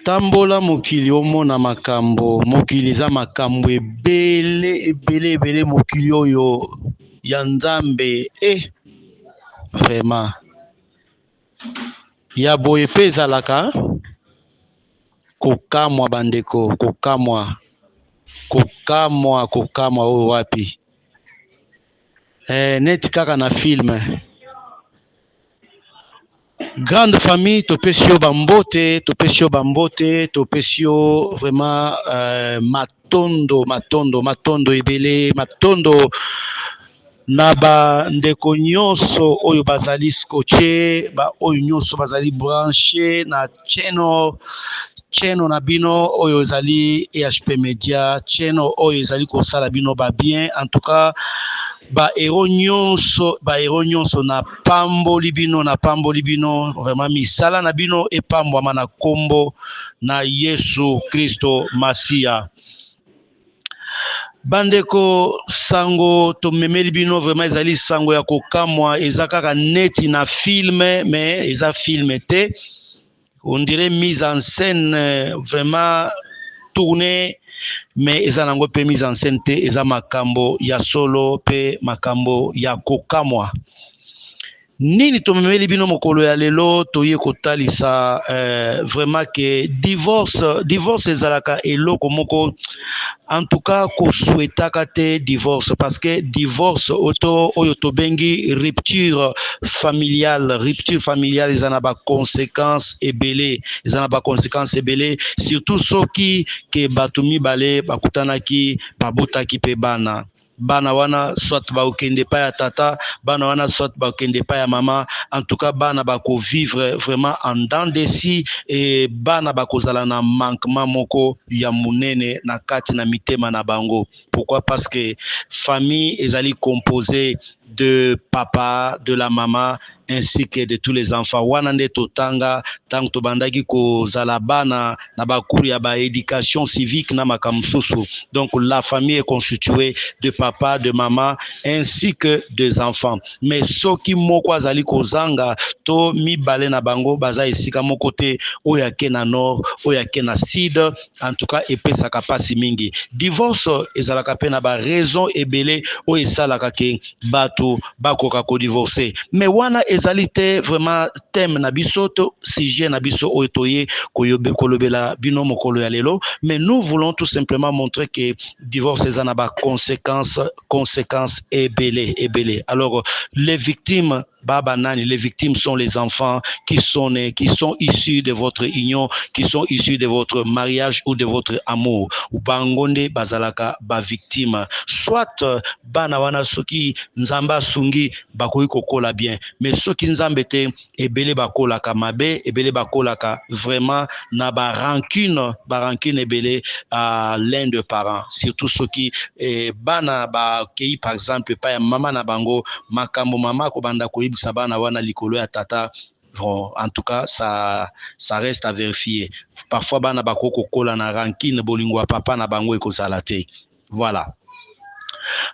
Tambola mokili omona makambo, mokili eza makambo ebele mokili oyo ya Nzambe vraiment ya boye pe ezalaka kokamwa bandeko, kokamwa oyo wapi neti kaka na film. Grande famille, topesio bambote, topesio vraiment matondo ebele, matondo na ba ndeko nyonso oyo bazali scotché, ba oyo nyonso bazali branché na cheno na bino oyo ezali EHP Media, cheno oyo ezali kosala bino ba bien. En tout cas ba héros nyonso na pamboli bino vraiment misala na bino epambwama na kombo na Yesu Kristo Masia. Bandeko sango tomemeli bino vraiment ezali sango ya kokamwa, eza kaka neti na film mais eza film te, on dirait mise en scène vraiment tournée, mais eza nango pe mise en scène te, eza makambo ya solo pe makambo ya kokamwa. Nini tomemeli bino mokolo ya lelo toye kotalisa vraiment que divorce ezalaka eloko moko en tout cas ko souhaitaka te divorce, parce que divorce oyo tobengi rupture familiale eza na ba conséquences ebele, surtout soki ke bato mibale bakutanaki babotaki pe bana wana soit bakende pa ya tata, bana wana soit bakende pa ya mama, en tout cas bana bako vivre vraiment en dents de scie, et bana bakozala na manquement moko ya munene na kati na mitema na bango. Pourquoi? Parce que famille ezali composée de papa, de la maman ainsi que de tous les enfants. Wana nde totanga tango tobandaki kozala bana na bakuru ya ba éducation civique na makamsusu. Donc la famille est constituée de papa, de maman ainsi que des enfants. Mais soki moko azali kozanga to mibale na bango baza esika moko te, oyo ake na nord, oyo ake na sud, en tout cas epesaka pasi mingi. Divorce ezalaka pe na ba raison ebele oyo esalaka ke bato bakoka ko divorcer. Mais wana ezali te vraiment thème na biso to sujet na biso oyo toye kolobela bino mokolo ya lelo, mais nous voulons tout simplement montrer que divorce eza na ba conséquences ebele. Alors les victimes les victimes sont les enfants qui sont nés, qui sont issus de votre union, qui sont issus de votre mariage ou de votre amour. Ou bangonde bazalaka ba victime. Soit bana wana soki nzamba sungi bakoyi kokola bien, mais soki nzambe te ebele bakola ka mabe, ebele bakola ka vraiment na ba rancune ebele à l'un de parents. Surtout soki bana ba kei par exemple pa ya mama na bango makambo mama ko banda ko sabana wana likolo ya tata. En tout cas, ça reste à vérifier. Parfois, bana bakoko kola na rancune bolingwa papa na bango ekozala te. Voilà.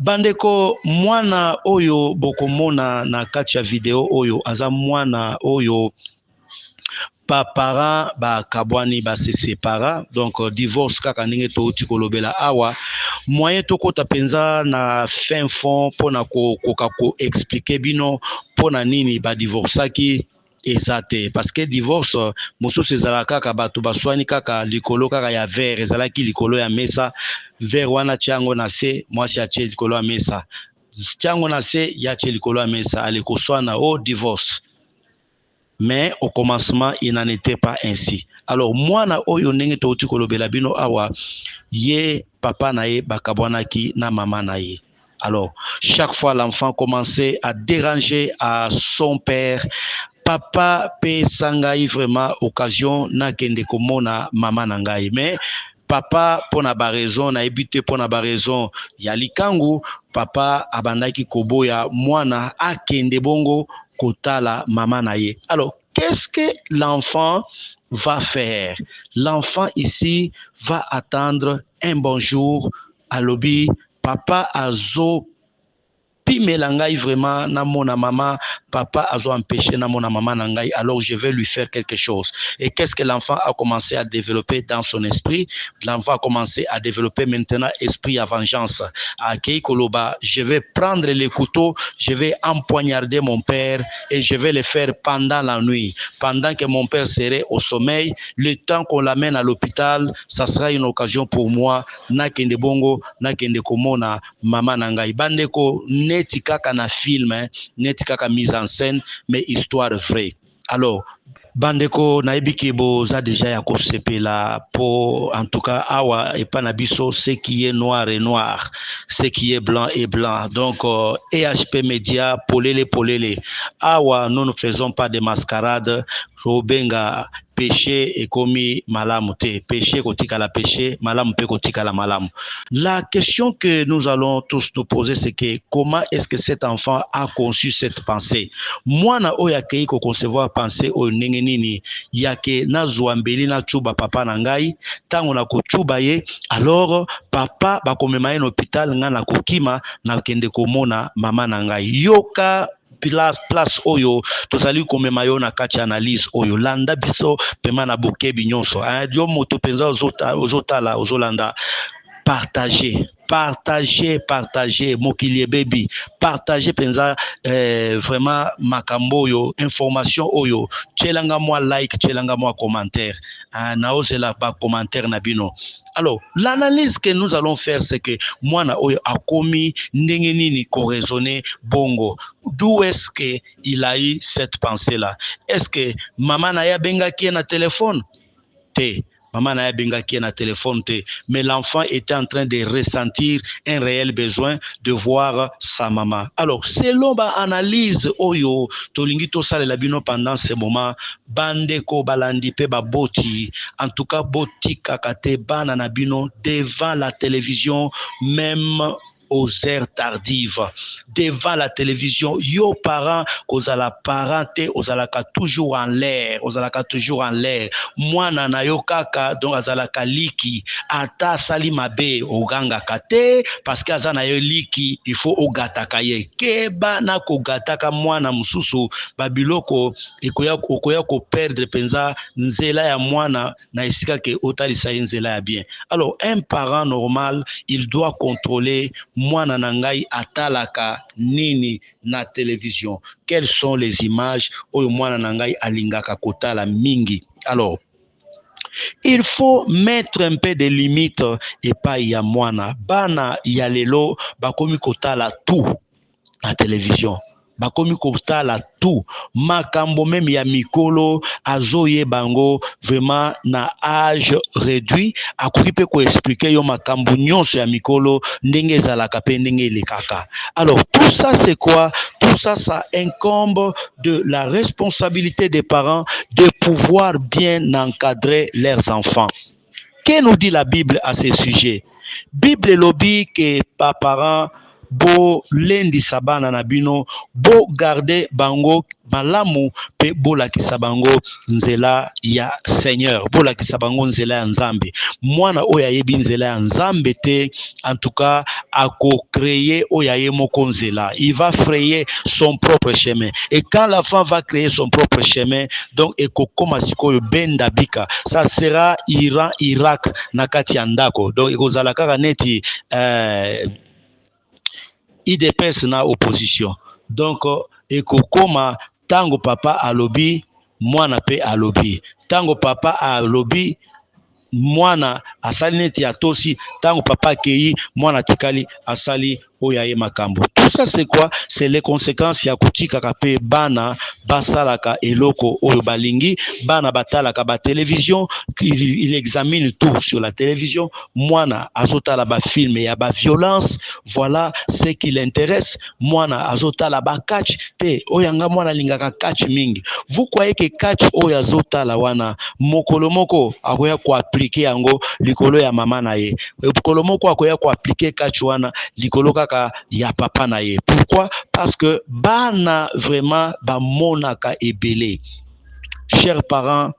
Bandeko mwana oyo bokomona na kati ya video oyo aza mwana oyo parents bakabwani se separa, donc divorce kaka ndenge touti kolobela awa, moyen tokota penza na fin fond pona koka ko expliquer bino pona nini ba divorçaki ezate, parce que divorce mosusu ezala kaka bato baswani kaka likolo kaka ya verre, ezalaki likolo ya mesa, verre wana tiango na se, mwasi atie likolo ya mesa, tiango na se ya tie likolo ya mesa, ale koswana divorce. Mais au commencement, il n'en était pas ainsi. Alors, moi, na oyo ndenge touti kolobela bino awa, ye papa na ye bakabwanaki na mama na ye. Alors, chaque fois l'enfant commençait à déranger à son père, papa pe sangai vraiment occasion na kende komona mama na ngai. Mais papa pona ba raison na ebite pona ba raison ya likangu, papa abandaki koboya mwana akende bongo kotala mama na ye. Alors, qu'est-ce que l'enfant va faire? L'enfant ici va attendre un bonjour à l'obi, papa azo pimela ngai vraiment na mona maman, papa a empêché na mona maman na ngai, alors je vais lui faire quelque chose. Et qu'est-ce que l'enfant a commencé à développer dans son esprit? L'enfant a commencé à développer maintenant esprit à vengeance. À Keikoloba, je vais prendre les couteaux, je vais empoignarder mon père et je vais le faire pendant la nuit. Pendant que mon père serait au sommeil, le temps qu'on l'amène à l'hôpital, ça sera une occasion pour moi, nakende bongo, nakende komona, mama nangai. Bandeko, neti kaka na film, neti kaka mise en scène, mais histoire vraie. Alors, bandeko naibiki boza déjà ya kosepela po en tout cas awa epanabiso ce qui est noir et noir, ce qui est blanc et blanc. Donc EHP Média polele awa nous ne faisons pas de mascarade. Robenga péché et commis malamu te, péché kotika la péché, malamu pe kotika la malamu. La question que nous allons tous nous poser, c'est que comment est-ce que cet enfant a conçu cette pensée? Moi na oya kei ko concevoir pensée o ndenge nini yake nazwa mbeli na chuba papa na ngai tango na kochuba ye, alors papa bakomema ye na hôpital nga na kokima na kende komona mama na ngai. Yoka place oyo tozali komema yo na kati analyse oyo landa biso pema na bokebi nyonso yo moto penza ozotala ozolanda. Partagez mokili baby, partagez penza vraiment makambo yo information oyo, tchelanga moi like, tchelanga moi commentaire, na ozela ba commentaire na bino. Alors, l'analyse que nous allons faire, c'est que moi na oyo akomi ndenge nini ko raisonner bongo. D'où est-ce que il a eu cette pensée là? Est-ce que maman na ya benga ki na téléphone? Te. Maman n'a pas qui na téléphone, mais l'enfant était en train de ressentir un réel besoin de voir sa maman. Alors, selon l'analyse oyo tolingi to sale la bino pendant ce moment, bandeko balandi pe baboti, en tout cas boti kakate bana na bino devant la télévision, même aux heures tardives, devant la télévision. Yo parents, kozala parenté, ozalaka toujours en l'air, ozalaka toujours en l'air. Moi nana yo kaka donc azalaka liki, ata sali mabe oganga kate parce que azana yo liki, il faut ogataka ye. Keba na kogataka mwana mususu babiloko ekoya ko perdre penza nzela ya mwana na esika ke otalisa nzela ya bien. Alors un parent normal, il doit contrôler mwana nangai atalaka nini na télévision. Quelles sont les images oyo mwana nangai alingaka kotala mingi. Alors, il faut mettre un peu de limites et pas ya mwana. Bana ya lelo bakomi kotala tout na télévision. Bakomi kotala tout makambo même ya mikolo azoye bango vraiment na âge réduit akoki pe ko expliquer yo makambo nyonso ya mikolo ndenge ezalaka pe ndenge elekaka. Alors tout ça c'est quoi? Tout ça, ça incombe de la responsabilité des parents de pouvoir bien encadrer leurs enfants. Que nous dit la Bible à ce sujet? Bible lobby que par parents bo lendi sabana na bino bo garder bango malamu pe bola kisabango nzela ya Seigneur, bola kisabango nzela ya Nzambe. Mwana oya yebi nzela ya Nzambe te, en tout cas ako créer oya ye moko nzela, il va frayer son propre chemin. Et quand l'enfant va créer son propre chemin, donc eko koma sikoyo benda bika, ça sera Iran Irak nakati andako. Donc eko zalaka neti IDPS na opposition. Donc ekokoma tango papa alobi mwana pe alobi, tango papa alobi mwana asali neti atosi, tango papa kei mwana tikali asali oya ye makambo. Tout ça c'est quoi? C'est les conséquences ya kutika kape bana basalaka eloko oyo balingi, bana batalaka ba télévision, il examine tout sur la télévision, mwana azotala ba film ya ba violence, voilà ce qui l'intéresse. Mwana azotala ba catch te, oyanga mwana lingaka catch mingi. Vous croyez que catch oyo azotala wana mokolo moko akoya ko appliquer yango likolo ya mama na ye, mokolo moko akoya ko appliquer catch wana likolo kaka ya papa na ye. Pourquoi? Parce que bana vraiment ba monaka ebele. Chers parents,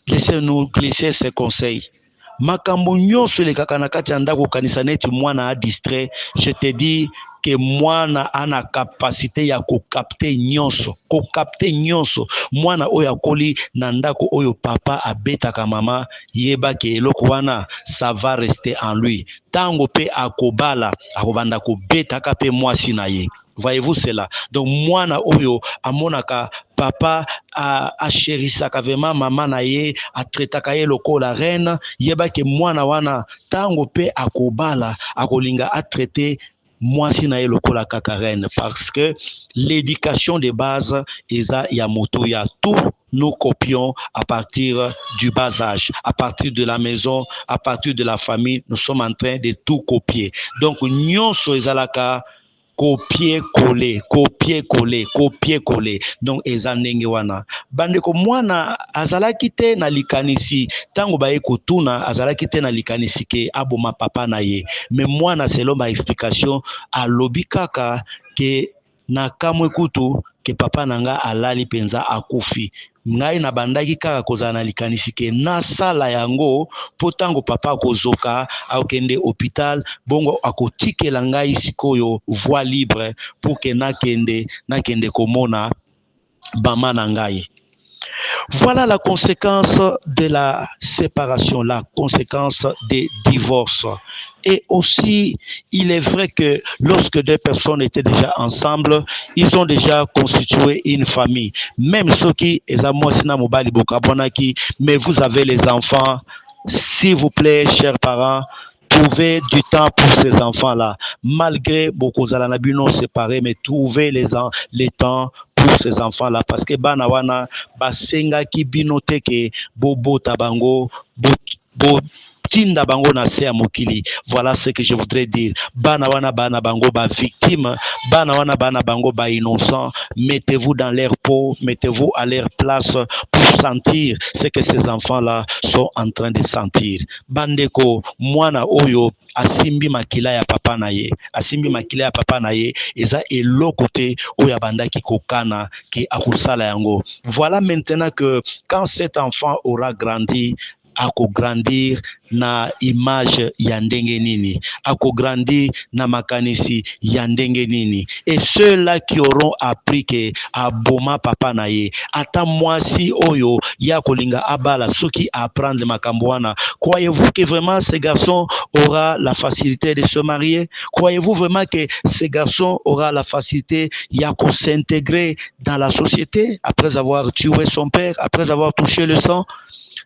laissez-nous glisser ces conseils. Makambo nyonso le kaka na kati ya ndako kanisa neti mwana a distrait, je te dis que mwana ana capacité ya kokapte nyonso, mwana oyo akoli na ndako oyo papa abetaka mama, yeba ke eloko wana ça va rester en lui. Tango pe akobala akobanda kobetaka pe mwasi na ye. Voyez-vous cela? Donc mwana oyo amonaka papa achérisaka vraiment mama na ye, atretaka ye lokola reine, yeba ke mwana wana tango pe akobala akolinga atraiter mwasi na ye lokola kaka reine, parce que l'éducation de base eza ya moto ya tout. Nous copions à partir du bas âge, à partir de la maison, à partir de la famille, nous sommes en train de tout copier. Donc nyonso ezalaka copier-coller. Donc eza ndenge wana. Bandeko mwana azalaki te na likanisi, tango baye kotuna azalaki te na likanisi ke aboma papa na ye. Mais mwana selon ma explication alobi kaka ke na kamwe kutu ke papa nanga alali penza akufi. Ngai na bandaki kaka kozala na likanisi ke nasala yango po tango papa akozoka akende hôpital bongo akotikela ngai sikoyo voie libre pour ke nakende komona bama na ngai. Voilà la conséquence de la séparation, la conséquence des divorces. Et aussi, il est vrai que lorsque deux personnes étaient déjà ensemble, ils ont déjà constitué une famille. Même ceux qui, mais vous avez les enfants, s'il vous plaît, chers parents, trouvez du temps pour ces enfants-là. Malgré beaucoup de séparés, mais trouvez les temps pour ces enfants-là. Parce que banawana basenga ki binote ke bobo tabango tinda bango na se mokili. Voilà ce que je voudrais dire. Banawana bana bango ba victime, banawana bana bango ba innocent. Mettez-vous dans leur peau, mettez-vous à leur place pour sentir ce que ces enfants-là sont en train de sentir. Bandeko mwana oyo asimbi makila ya papa na ye, eza eloko te oyo abandaki kokana ki akusala yango. Voilà maintenant que quand cet enfant aura grandi, akograndir na image ya ndenge nini, akograndir na makanisi ya ndenge nini. Et ceux-là qui auront appris que aboma papa na ye, ata mwasi oyo ya kolinga abala soki apprendre makambo wana, croyez-vous que vraiment ce garçon aura la facilité de se marier? Croyez-vous vraiment que ce garçon aura la facilité ya ko s'intégrer dans la société après avoir tué son père, après avoir touché le sang?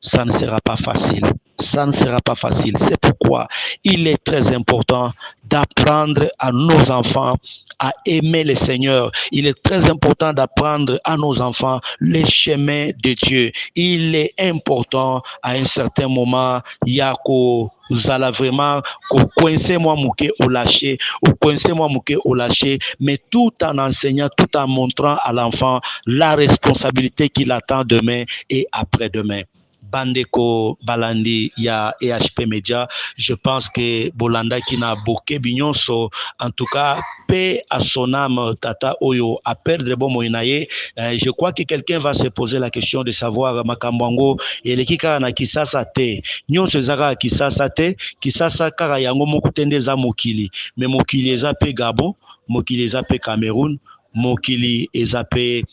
Ça ne sera pas facile. Ça ne sera pas facile. C'est pourquoi il est très important d'apprendre à nos enfants à aimer le Seigneur. Il est très important d'apprendre à nos enfants les chemins de Dieu. Il est important à un certain moment, Yako, vous allez vraiment coincer moi mouké au lâcher, ou coincer moi mouké au lâcher, mais tout en enseignant, tout en montrant à l'enfant la responsabilité qu'il attend demain et après-demain. Bandeko Balandi ya EHP Media, je pense que Bolanda qui n'a boké bignonso, en tout cas, paix à son âme, tata oyo, à perdre bon moinaye. Je crois que quelqu'un va se poser la question de savoir Makambwango et le kika na kisasa te. Nyon se zaka kisasa te, kisasa kara yango mokutende za mokili. Mais mokili ezape Gabon, mokili ezape Cameroun, mokili ezape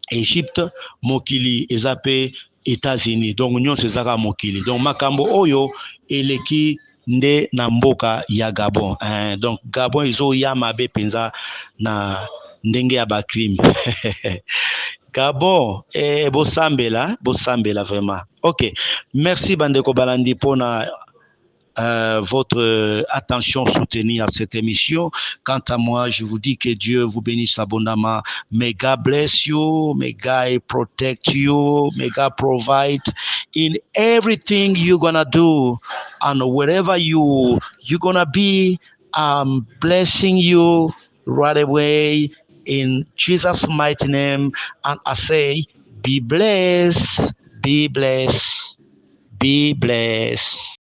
Égypte, mokili ezape États-Unis. Donc nous ezaka mokili. Donc makambo oyo eleki nde na mboka ya Gabon. Donc Gabon izo ya mabe penza na ndenge ya bakrime. Gabon bosambela vraiment. OK. Merci Bandeko Balandi pour votre attention soutenue à cette émission. Quant à moi, je vous dis que Dieu vous bénisse abondamment. May God bless you. May God protect you. May God provide in everything you're gonna do and wherever you're gonna be. I'm blessing you right away in Jesus' mighty name. And I say, be blessed, be blessed, be blessed.